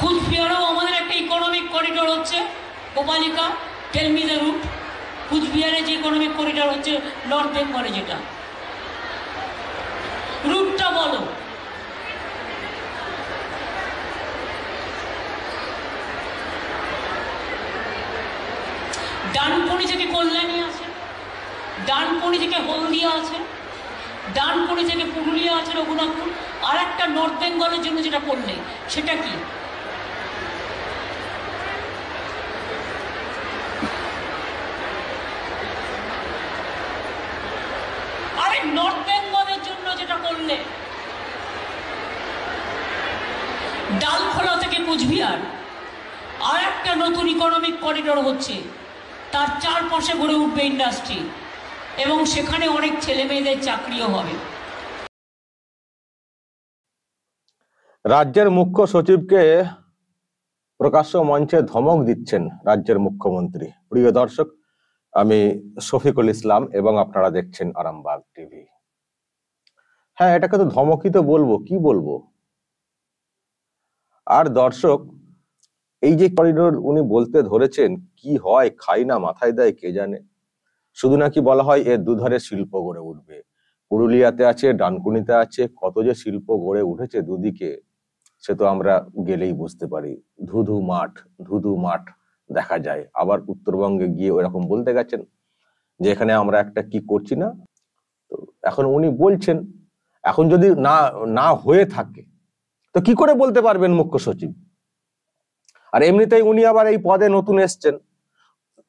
কুচবিহারেও আমাদের একটা economic corridor হচ্ছে গোপালিকা, টেল মি দ্য রুট। কুচবিহারে যে ইকোনমিক করিডোর হচ্ছে নর্থ বেঙ্গলে, যেটা রুটটা বলো। ডানকুনি থেকে কল্যাণী আছে, ডানকুনি থেকে হলদিয়া আছে, ডানকুনি থেকে পুরুলিয়া আছে, রঘুনাথপুর। আর একটা নর্থ বেঙ্গলের জন্য যেটা করলে, সেটা কি? আরে নর্থ বেঙ্গলের জন্য যেটা করলে, ডালখোলা থেকে কুচবিহার আর একটা নতুন ইকোনমিক করিডোর হচ্ছে, তার চারপাশে গড়ে উঠবে ইন্ডাস্ট্রি এবং সেখানে অনেক ছেলে মেয়েদের চাকরিও হবে। রাজ্যের মুখ্য সচিবকে প্রকাশ্য মঞ্চে ধমক দিচ্ছেন রাজ্যের মুখ্যমন্ত্রী। প্রিয় দর্শক, আমি শফিকুল ইসলাম এবং আপনারা দেখছেন আরামবাগ টিভি। হ্যাঁ, এটাকে তো ধমকই তো বলবো, কি বলবো। আর দর্শক, এই যে করিডোর উনি বলতে ধরেছেন, কি হয় খাই না মাথায় দেয় কে জানে। শুধু নাকি বলা হয় এর দুধারে শিল্প গড়ে উঠবে। পুরুলিয়াতে আছে, ডানকুনিতে আছে, কত যে শিল্প গড়ে উঠেছে দুদিকে, সে তো আমরা গেলেই বুঝতে পারি। ধুধু মাঠ দেখা যায়। আবার উত্তরবঙ্গে গিয়ে ওরকম বলতে গেছেন যে এখানে আমরা একটা কি করছি না। তো এখন উনি বলছেন, এখন যদি না হয়ে থাকে তো কি করে বলতে পারবেন মুখ্য সচিব? আর এমনিতেই উনি আবার এই পদে নতুন এসছেন।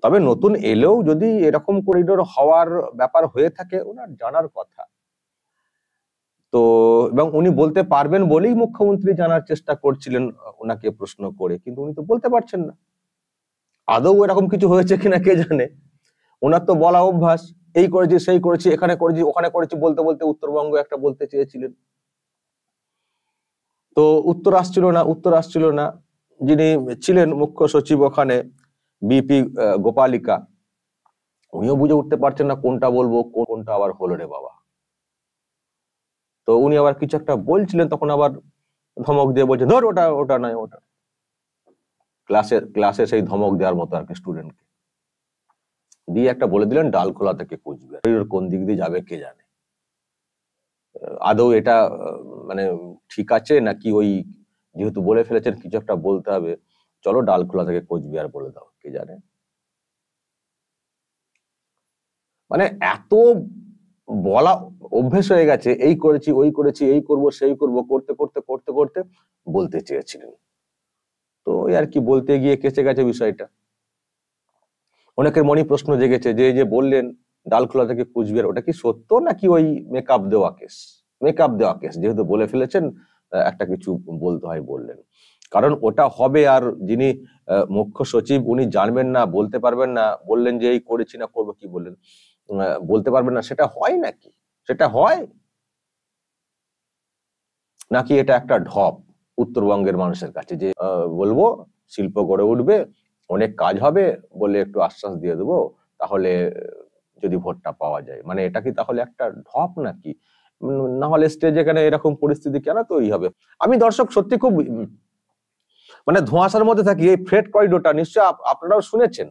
তবে নতুন এলেও যদি এরকম করিডোর হওয়ার ব্যাপার হয়ে থাকে, ওনার জানার কথা। তো এবং উনি বলতে পারবেন বলেই মুখ্যমন্ত্রী জানার চেষ্টা করছিলেন ওনাকে প্রশ্ন করে, কিন্তু উনি তো বলতে পারছেন না। আদৌ এরকম কিছু হয়েছে কিনা কে জানে। ওনার তো বলা অভ্যাস, এই করেছি সেই করেছি, এখানে করেছি ওখানে করেছি বলতে বলতে উত্তরবঙ্গ একটা বলতে চেয়েছিলেন, তো উত্তর আসছিল না। যিনি ছিলেন মুখ্য সচিব ওখানে, বিপি গোপালিকা, উনিও বুঝে উঠতে পারছেন না কোনটা বলবো, কোনটা আবার হলো রে বাবা। তো উনি আবার কিছু একটা বলছিলেন, তখন আবার ধমক দিয়ে বলছে ধর ওটা নয়, ওটা ক্লাসে সেই ধমক দেওয়ার মতো আর কি, স্টুডেন্টকে দিয়ে একটা বলে দিলেন ডালখোলা থেকে কুচবিহার। কোন দিক দিয়ে যাবে কে জানে। আদৌ এটা মানে ঠিক আছে নাকি, ওই যেহেতু বলে ফেলেছেন কিছু একটা বলতে হবে, চলো ডালখোলা থেকে কোচবিহার বলে দাও, কে জানে। মানে এত বলা অভ্যেস হয়ে গেছে, এই করেছি ওই করেছি, এই করব সেই করব, করতে করতে করতে করতে বলতে চেয়েছিলেন। তো ওই আর কি বলতে গিয়ে কেচে গেছে বিষয়টা। অনেকের মনে প্রশ্ন জেগেছে যে এই যে বললেন ডালখোলা থেকে কুচবিহার, ওটা কি সত্য নাকি ওই মেকআপ দেওয়া কেস, যেহেতু বলে ফেলেছেন একটা কিছু বলতে হয় বললেন। কারণ ওটা হবে, আর যিনি মুখ্য সচিব উনি জানবেন না, বলতে পারবেন না, বললেন যে এই করেছি না করবো, কি বললেন বলতে পারবেন না, সেটা হয় নাকি? সেটা হয় নাকি এটা একটা ঢপ উত্তরবঙ্গের মানুষের কাছে যে বলবো শিল্প গড়ে উঠবে, অনেক কাজ হবে বলে একটু আশ্বাস দিয়ে দেবো, তাহলে যদি ভোটটা পাওয়া যায়। মানে এটা কি তাহলে একটা ঢপ নাকি? না হলে স্টেজে এখানে এরকম পরিস্থিতি কেন তৈরি হবে? আমি দর্শক সত্যি খুব মানে ধোঁয়াশার মধ্যে থাকি। এই ফ্রেড করিডোরটা নিশ্চয় আপনারাও শুনেছেন,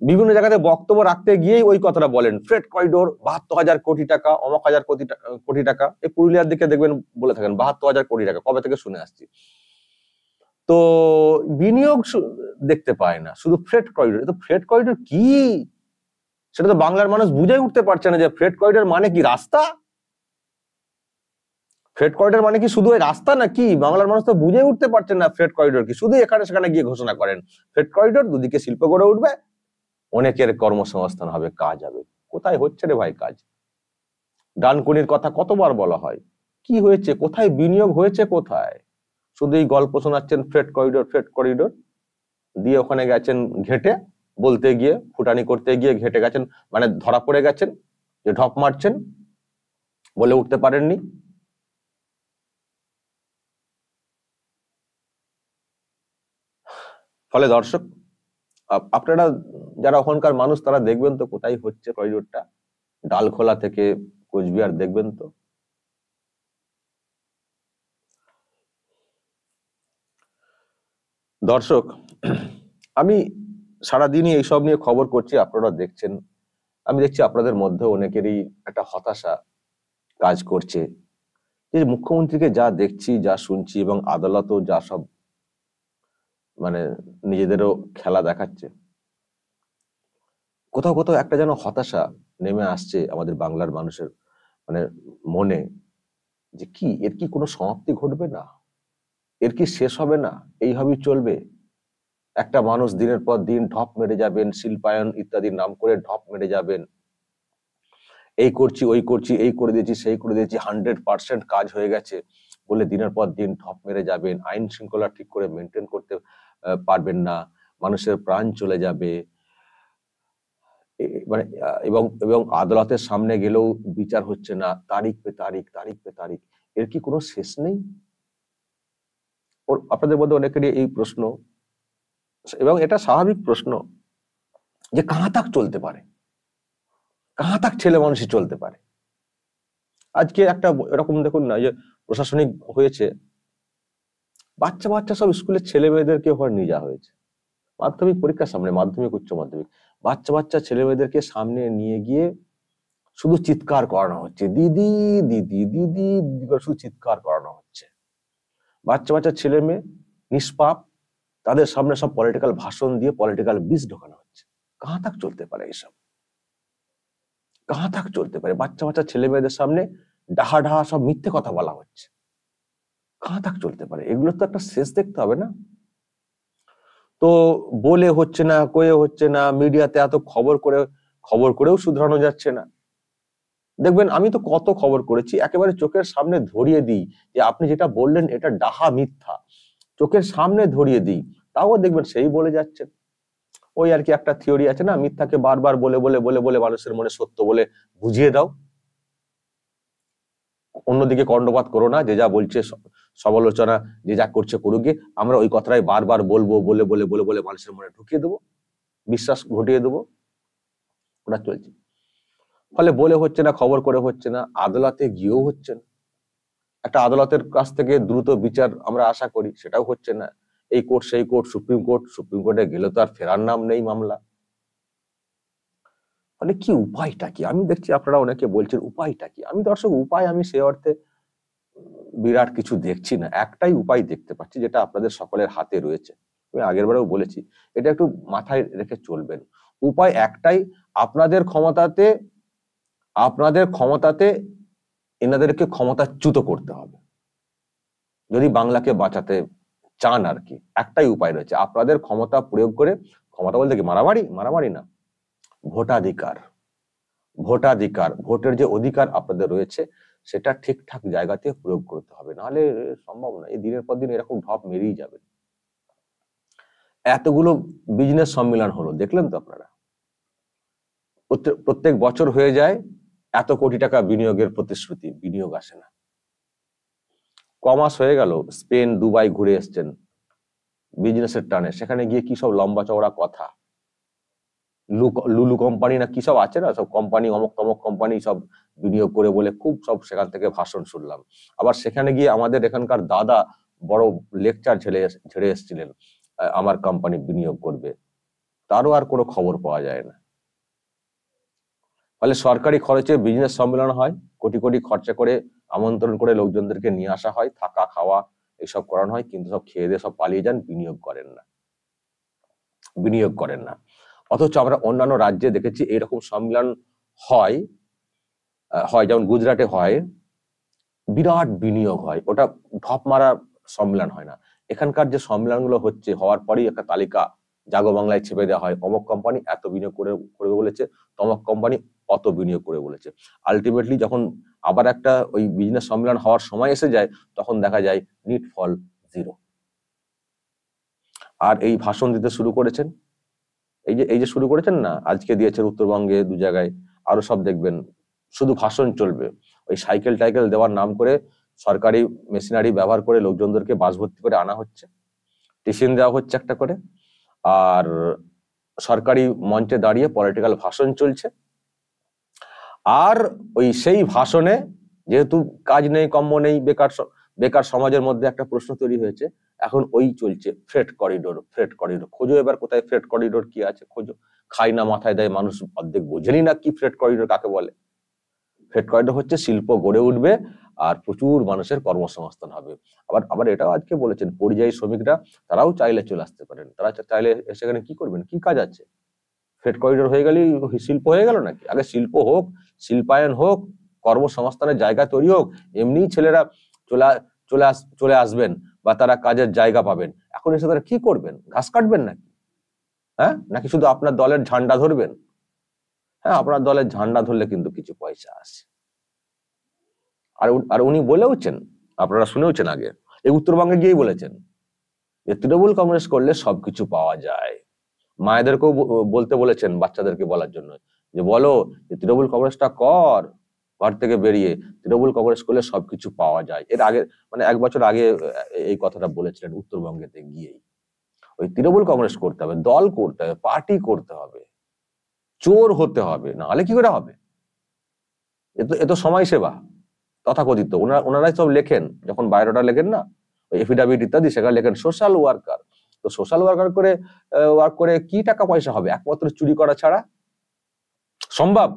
বিভিন্ন জায়গাতে বক্তব্য রাখতে গিয়েই ওই কথাটা বলেন, ফ্রেড করিডোর 72,000 কোটি টাকা, অমক হাজার কোটি টাকা। এই পুরুলিয়ার দিকে দেখবেন বলে থাকেন 72,000 কোটি টাকা, কবে থেকে শুনে আসছি। তো বিনিয়োগ দেখতে পায় না, শুধু ফ্রেড করিডোর। তো ফ্রেড করিডোর কি, সেটা তো বাংলার মানুষ বুঝে উঠতে পারছে না যে ফ্রেড করিডোর মানে কি রাস্তা? ফ্রেড করিডোর মানে কি শুধু ওই রাস্তা নাকি? বাংলার মানুষ তো বুঝে উঠতে পারছেন না ফ্রেড করিডোর কি। শুধু এখানে সেখানে গিয়ে ঘোষণা করেন ফ্রেড করিডোর, দুদিকে শিল্প গড়ে উঠবে, অনেকের কর্মসংস্থান হবে, কাজ হবে। কোথায় হচ্ছে রে ভাই কাজ? ডানকুনির কথা কতবার বলা হয়, কি হয়েছে? কোথায় বিনিয়োগ হয়েছে? কোথায়? শুধু এই গল্প শোনাচ্ছেন ফ্রেড করিডোর দিয়ে ওখানে গেছেন ঘেটে, বলতে গিয়ে ফুটানি করতে গিয়ে ঘেটে গেছেন, মানে ধরা পড়ে গেছেন যে ঢপ মারছেন, বলে উঠতে পারেননি। ফলে দর্শক, আপনারা যারা ওখানকার মানুষ তারা দেখবেন তো কোথায় হচ্ছে করিডোরটা, ডালখোলা থেকে কোচবিহার দেখবেন তো। দর্শক, আমি সারাদিনই এইসব নিয়ে খবর করছি, আপনারা দেখছেন। আমি দেখছি আপনাদের মধ্যে অনেকেরই একটা হতাশা কাজ করছে যে মুখ্যমন্ত্রীকে যা দেখছি, যা শুনছি, এবং আদালতও যা সব মানে নিজেদেরও খেলা দেখাচ্ছে, কোথাও কোথাও একটা যেন হতাশা নেমে আসছে আমাদের বাংলার মানুষের মানে মনে, যে কি এর কি কোনো সমাপ্তি ঘটবে না? এর কি শেষ হবে না? এইভাবেই চলবে? একটা মানুষ দিনের পর দিন ঢপ মেরে যাবেন, শিল্পায়ন ইত্যাদির নাম করে ঢপ মেরে যাবেন, এই করছি ওই করছি, এই করে দিয়েছি সেই করে দিয়েছি, 100% কাজ হয়ে গেছে বলে দিনের পর দিন ঢপ মেরে যাবেন, আইন শৃঙ্খলা ঠিক করে মেনটেন করতে পারবেন না, মানুষের প্রাণ চলে যাবে, মানে এবং এবং আদালতের সামনে গেলেও বিচার হচ্ছে না, তারিখ পে তারিখ, তারিখ পে তারিখ। এর কি কোনো শেষ নেই? আপনাদের মধ্যে অনেকেরই এই প্রশ্ন, এবং এটা স্বাভাবিক প্রশ্ন, যে কাহা তাক চলতে পারে, কাহা তাক ছেলে মানুষই চলতে পারে। আজকে একটা এরকম দেখুন না, যে প্রশাসনিক হয়েছে, বাচ্চা বাচ্চা সব স্কুলের ছেলে মেয়েদেরকে ওখানে নিয়ে যাওয়া হয়েছে, মাধ্যমিক পরীক্ষার সামনে, মাধ্যমিক উচ্চ মাধ্যমিক, বাচ্চা বাচ্চা ছেলে মেয়েদেরকে সামনে নিয়ে গিয়ে শুধু চিৎকার করানো হচ্ছে, দিদি দিদি দিদি দিদি করে শুধু চিৎকার করানো হচ্ছে। বাচ্চা বাচ্চা ছেলে মেয়ে নিষ্পাপ, তাদের সামনে সব পলিটিক্যাল ভাষণ দিয়ে পলিটিক্যাল বীজ ঢোকানো হচ্ছে। কাহা তাক চলতে পারে এইসব? কাহা তাক চলতে পারে? বাচ্চা বাচ্চা ছেলে মেয়েদের সামনে ডাহা ডাহা সব মিথ্যে কথা বলা হচ্ছে, কাহা তাক চলতে পারে? এগুলো তো একটা শেষ দেখতে হবে না? তো বলে হচ্ছে না, কয়ে হচ্ছে না, মিডিয়াতে এত খবর করেও শুধরানো যাচ্ছে না। দেখবেন, আমি তো কত খবর করেছি, একেবারে চোখের সামনে ধরিয়ে দিই যে আপনি যেটা বললেন এটা ডাহা মিথ্যা, চোখের সামনে ধরিয়ে দিই, তাও দেখবেন সেই বলে যাচ্ছেন। ওই আর কি একটা থিওরি আছে না, মিথ্যাকে বারবার বলে বলে বলে বলে মানুষের মনে সত্য বলে বুঝিয়ে দাও, অন্যদিকে কর্ণপাত করো না, যে যা বলছে সমালোচনা যে যা করছে করুক গিয়ে, আমরা ওই কথাটাই বারবার বলবো, বলে বলে বলে বলে মানুষের মনে ঢুকিয়ে দেবো, বিশ্বাস ঘটিয়ে দেবো, ওটা চলছে। ফলে বলে হচ্ছে না, খবর করে হচ্ছে না, আদালতে গিয়েও হচ্ছে না। একটা আদালতের কাছ থেকে দ্রুত বিচার আমরা আশা করি, সেটাও হচ্ছে না। এই কোর্ট সেই কোর্ট, সুপ্রিম কোর্টে গেলে তো আর ফেরার নাম নেই মামলা। ফলে কি উপায়টা কি? আমি দেখছি আপনারা অনেকে বলছেন উপায়টা কি। আমি দর্শক, উপায় আমি সে অর্থে বিরাট কিছু দেখছি না। একটাই উপায় দেখতে পাচ্ছি, যেটা আপনাদের সকলের হাতে রয়েছে। আমি আগের বারেও বলেছি, এটা একটু মাথায় রেখে চলবেন। উপায় একটাই, আপনাদের ক্ষমতাতে এনাদেরকে ক্ষমতাচ্যুত করতে হবে, যদি বাংলাকে বাঁচাতে চান আর কি। একটাই উপায় রয়েছে, আপনাদের ক্ষমতা প্রয়োগ করে, ক্ষমতা বলতে কি মারামারি না, ভোটাধিকার, ভোটের যে অধিকার আপনাদের রয়েছে সেটা ঠিকঠাক জায়গাতে প্রয়োগ করতে হবে, নাহলে সম্ভব না। এই দিনের পর দিন এরকম ঢপ মেরেই যাবে। এতগুলো বিজনেস সম্মেলন হলো, দেখলেন তো আপনারা, প্রত্যেক বছর হয়ে যায়, এত কোটি টাকা বিনিয়োগের প্রতিশ্রুতি, বিনিয়োগ আসে না। কমাস হয়ে গেল, স্পেন দুবাই ঘুরে এসছেন বিজনেসের টানে, সেখানে গিয়ে কি সব লম্বা চওড়া কথা, লুলু কোম্পানি না কি সব আছে না, সব কোম্পানি, অমক তমক কোম্পানি সব বিনিয়োগ করে বলে খুব সব সেখান থেকে ভাষণ শুনলাম। আবার সেখানে গিয়ে আমাদের এখানকার দাদা বড় লেকচার ঝেড়ে এসেছিলেন, আমার কোম্পানি বিনিয়োগ করবে, তারও আর কোনো খবর পাওয়া যায় না। ফলে সরকারি খরচে বিজনেস সম্মেলন হয়, কোটি কোটি খরচা করে আমন্ত্রণ করে লোকজনদেরকে নিয়ে আসা হয়, থাকা খাওয়া এসব করানো হয়, কিন্তু সব খেয়ে দিয়ে সব পালিয়ে যান, বিনিয়োগ করেন না। অথচ আমরা অন্যান্য রাজ্যে দেখেছি এরকম সম্মেলন হয়, যেমন গুজরাটে হয়, বিরাট বিনিয়োগ হয়, ওটা ঢপ মারা সম্মেলন হয় না। এখানকার যে সম্মেলনগুলো হচ্ছে, হওয়ার পরেই একটা তালিকা জাগো বাংলায় ছেপে দেওয়া হয়, অমুক কোম্পানি এত বিনিয়োগ করে বলেছে, তমক কোম্পানি অত বিনিয়োগ করে বলেছে। আলটিমেটলি যখন আবার একটা ওই বিজনেস সম্মেলন হওয়ার সময় এসে যায়, তখন দেখা যায় নিট ফল 0। আর এই ভাষণ দিতে শুরু করেছেন, এই যে শুরু করেছেন না, আজকে দিয়েছেন উত্তরবঙ্গে 2 জায়গায়, আরো সব দেখবেন শুধু ভাষণ চলবে। ওই সাইকেল টাইকেল দেওয়ার নাম করে সরকারি মেশিনারি ব্যবহার করে লোকজনদেরকে বাস ভর্তি করে আনা হচ্ছে, টিফিন দেওয়া হচ্ছে একটা করে, আর সরকারি মঞ্চে দাঁড়িয়ে পলিটিক্যাল ভাষণ চলছে। আর ওই সেই ভাষণে, যেহেতু কাজ নেই, কম্ম নেই, বেকার সমাজের মধ্যে একটা প্রশ্ন তৈরি হয়েছে, এখন ওই চলছে ফ্রেট করিডোর। খোঁজো এবার কোথায় ফ্রেট করিডোর কি আছে খোঁজো। খাই না মাথায় দেয় মানুষ অর্ধেক বোঝেনি না কি ফ্রেট করিডোর কাকে বলে। ফ্রেট করিডোর হচ্ছে শিল্প গড়ে উঠবে আর প্রচুর মানুষের কর্মসংস্থান হবে। আবার আবার এটাও আজকে বলেছেন পরিযায়ী শ্রমিকরা তারাও চাইলে চলে আসতে পারেন। তারা চাইলে সেখানে কি করবেন, কি কাজ আছে? ফ্রেট করিডোর হয়ে গেলেই শিল্প হয়ে গেল নাকি? আগে শিল্প হোক, শিল্পায়ন হোক, কর্মসংস্থানের জায়গা তৈরি হোক, এমনি ছেলেরা চলে আসবেন বা তারা কাজের জায়গা পাবেন। এখন এসে তারা কি করবেন? ঘাস কাটবেন নাকি? হ্যাঁ, নাকি শুধু আপনার দলের ঝান্ডা ধরবেন? হ্যাঁ, আপনার দলের ঝান্ডা ধরলে কিন্তু কিছু পয়সা আসে। আর উনি বলেওছেন, আপনারা শুনেওছেন আগে, এই উত্তরবঙ্গে গিয়েই বলেছেন যে তৃণমূল কংগ্রেস করলে সবকিছু পাওয়া যায়। মায়েদেরকেও বলতে বলেছেন, বাচ্চাদেরকে বলার জন্য যে বলো যে তৃণমূল কংগ্রেসটা কর, ঘর থেকে বেরিয়ে তৃণমূল কংগ্রেস করলে সবকিছু পাওয়া যায়। এর আগে মানে 1 বছর আগে এই কথাটা বলেছিলেন উত্তরবঙ্গেতে গিয়েই। ওই তৃণমূল কংগ্রেস করতে হবে, দল করতে হবে, পার্টি করতে হবে, চোর হতে হবে, নাহলে কি করে হবে? এ তো সমাজসেবা তথাকথিত। ওনারাই সব লেখেন, যখন বায়োডাটা লেখেন না, ওই এফিডাভিট ইত্যাদি, সেখানে লেখেন সোশ্যাল ওয়ার্কার। তো সোশ্যাল ওয়ার্কার করে ওয়ার্ক করে কি টাকা পয়সা হবে? একমাত্র চুরি করা ছাড়া সম্ভব?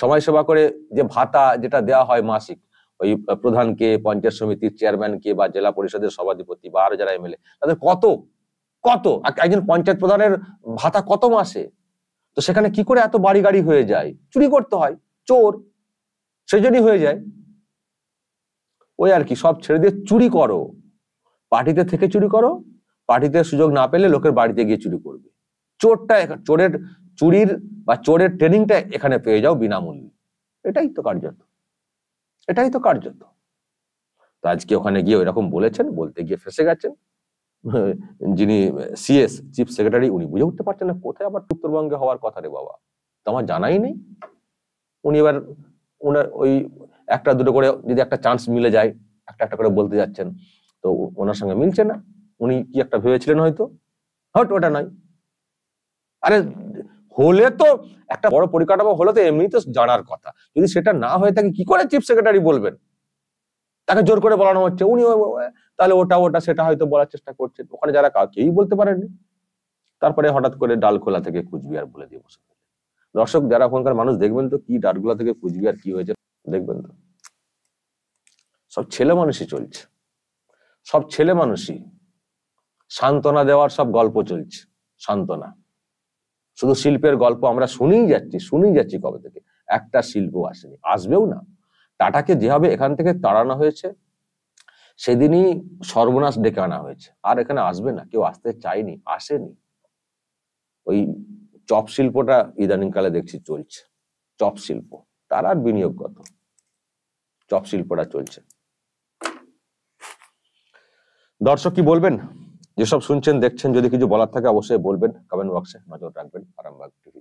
সমাজসেবা করে যে ভাতা যেটা দেওয়া হয় মাসিক, ওই প্রধানকে, পঞ্চায়েত সমিতির চেয়ারম্যানকে বা জেলা পরিষদের সভাধিপতি বা আরো যারা এমএলএ, তাদের কত একজন পঞ্চায়েত প্রধানের ভাতা কত মাসে? তো সেখানে কি করে এত বাড়ি গাড়ি হয়ে যায়? চুরি করতে হয়, চোর সেই জন্যই হয়ে যায়। ওই আর কি, সব ছেড়ে দিয়ে চুরি করো, পার্টিতে থেকে চুরি করো, পার্টিতে সুযোগ না পেলে লোকের বাড়িতে গিয়ে চুরি করবে। চুরির বা চোরের ট্রেনিংটা এখানে পেয়ে যাও বিনামূল্যে। এটাই তো কার্যত। তো আজকে ওখানে গিয়ে ওইরকম বলেছেন, বলতে গিয়ে ফেসে গেছেন। যিনি সিএস চিফ সেক্রেটারি, উনি বুঝে উঠতে পারছেন না কোথায় আবার উত্তরবঙ্গে হওয়ার কথা রে বাবা, তো আমার জানাই নেই। উনি এবার ওনার ওই একটা দুটো করে যদি একটা চান্স মিলে যায়, একটা করে বলতে যাচ্ছেন, তো ওনার সঙ্গে মিলছে না। উনি কি একটা ভেবেছিলেন হয়তো, ওটা নয়। আরে হলে তো একটা বড় পরিকাঠামো হলে তো এমনি তো জানার কথা। যদি সেটা না হয়ে থাকে কি করে চিফ সেক্রেটারি বলবেন? তাকে জোর করে বলানো হচ্ছে, উনি তাহলে ওটা সেটা হয়তো বলার চেষ্টা করছেন। ওখানে যারা কেউই বলতে পারেননি, তারপরে হঠাৎ করে ডালখোলা থেকে কুচবিহার বলে দিয়ে বসে। দর্শক যারা ওখানকার মানুষ, দেখবেন তো কি ডালখোলা থেকে কুচবিহার কি হয়েছে, দেখবেন তো সব ছেলে মানুষই চলছে, সব ছেলে মানুষই সান্ত্বনা দেওয়ার সব গল্প চলছে। সান্ত্বনা, শুধু শিল্পের গল্প আমরা শুনেই যাচ্ছি কবে থেকে। একটা শিল্প আসেনি, আসবেও না। টাটাকে যেভাবে এখান থেকে তাড়ানো হয়েছে, সেদিনই সর্বনাশ ডেকে আনা হয়েছে। আর এখানে আসবে না, কেউ আসতে চায়নি, আসেনি। ওই চপ শিল্পটা ইদানিং কালে দেখছি চলছে, চপ শিল্প, তার আর বিনিয়োগ কত, চপ শিল্পটা চলছে। দর্শক কি বলবেন? যেসব শুনছেন দেখছেন, যদি কিছু বলার থাকে অবশ্যই বলবেন, কমেন্ট বক্সে নজর রাখবেন। আরামবাগ টিভি।